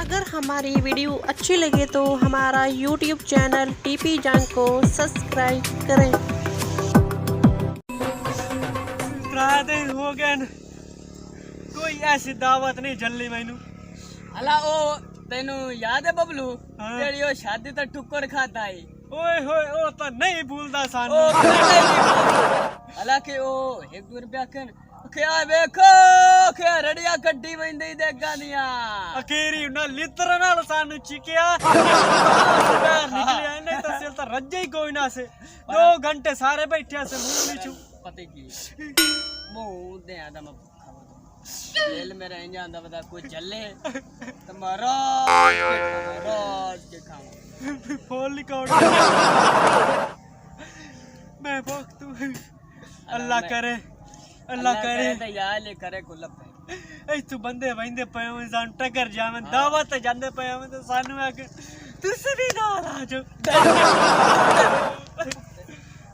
अगर हमारी वीडियो अच्छी लगे तो हमारा YouTube चैनल टीपी जंग को सब्सक्राइब करें। दिन हो गए कोई ऐसी दावत नहीं जल्दी मैनू अला ओ तेनू याद है बबलू हाँ। तेरी ओ शादी तो ठुक्कर खाता है ओए होए ओ तो नहीं भूलदा सानू ओ अला के ओ 1-2 रुपया कन क्या देखो क्या रड़िया कड्डी बंदी देखा दिया अकेरी ना लित्र नाल सानू चिकिया बाहर निकलिया नहीं तो सिल तो रज्जे ही कोई ना से 2 घंटे सारे बैठे से मुंह नहीं छू पते की मुंह दे आदा मैं जेल में रह जांदा बता कोई चले तुम्हारा रोज के खाऊं फोन रिकॉर्ड मैं भक्त तू अल्लाह करे तो यार ले करे गुलब ऐ तू बंदे वंदे पे इंसान टकर जावे दावत जांदे पे तो सानू आके तुसी भी ना आ जाओ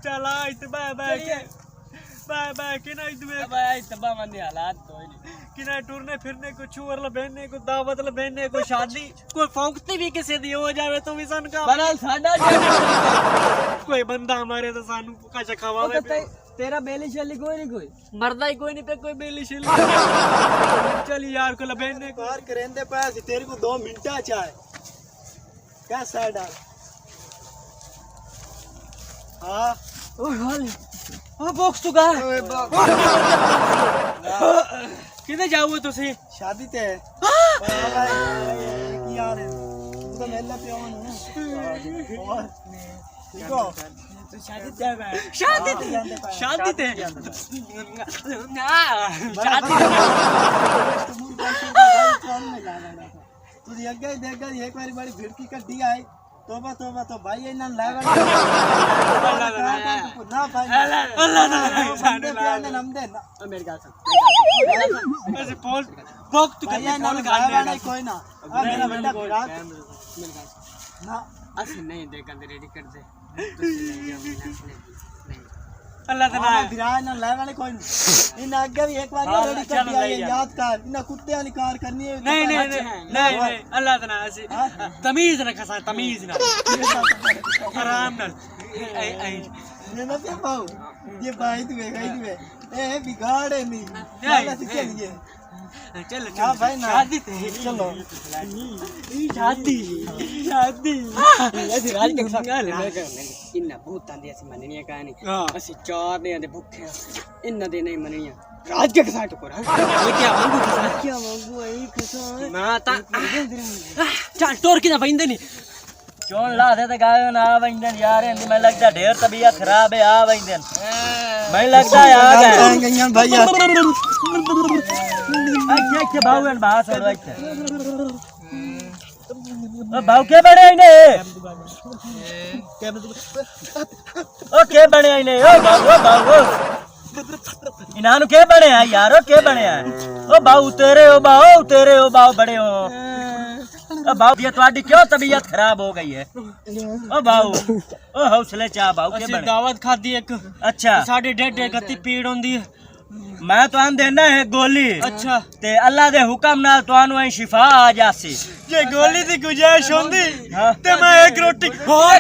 चला इत बाय बाय कि ना इत में भाई तबा मंदी हालात तो नहीं कि ना टूरने फिरने को छुअर लबेने को दावत लबेने को शादी कोई फौंकती भी किसी दी हो जावे तो मिसन का बनल साडा कोई बंदा हमारे तो सानू का खवावे तेरा बेली शली कोई नहीं कोई मरदा ही कोई नहीं पे कोई बेली शली चल यार को लबेने को बाहर करेंदे पास तेरे को 2 मिनट चाहे क्या साइड डाल हां ओ हाल ओ बॉक्स तो गा किधर जाओ तुसी शादी ते की यार तू तो मेला पे आओ ना और ठीक हो तो शादी ते शादी ते तू अगे देख गई एक बारी बड़ी भिड़की कड्डी आई तोबा तो भाई इना लागा ना भाई अल्लाह नम दे ना मेरे गाल ऐसे पोल बॉक्स तो भैया ना लागा कोई ना मेरा बेटा विराट ना असि नहीं देखा दे रेडी कर दे अल्लाह ताला विराट ना लागा कोई नहीं इन आगे भी एक बार रेडी कर दिया ये याद कर इन कुत्ते वाली कार करनी है नहीं अल्लाह ताला ऐसे तमीज रखा सा तमीज ना आराम नाल ये ना क्या पाओ ये भाई तू ए बिगाड़ है नहीं यार सीखे नहीं चल हां भाई ना शादी ते चलो शादी ऐसी राज के संगाल मैं करने इन्ना बहुत आंदी ऐसी मननिया कहानी असि चार दे आंदे भूखे इन्ना दे नहीं मननिया राज के साथ को ये क्या मांगू आई खसा ना ता चल टोर की ना बंदे नहीं चोन ला दे गायो ना बंदन यार मैं लगता ढेर तबीयत खराब है आ बंदन मैं लगता है आ गए भैया क्या भाऊ बात हो रहा है भाऊ के बड़े इने ओ के बड़े इने ओ भाऊ इनानु के बड़े हैं यारो के बड़े हैं ओ भाऊ तेरे ओ भाऊ बड़े हो ओ भाऊ ये तुम्हारी क्यों तबीयत खराब हो गई है ओ भाऊ ओ हौसले चा भाऊ के बड़े दावत खादी एक अच्छा साढ़े 1.5 गत्ती पीड़ होंदी है मैं तो आन देना है गोली अच्छा ते अल्लाह दे हुक्म नाल तुहानू ऐ शिफा आ जासी ये गोली दी गुजारिश होंदी हाँ। ते मैं एक रोटी और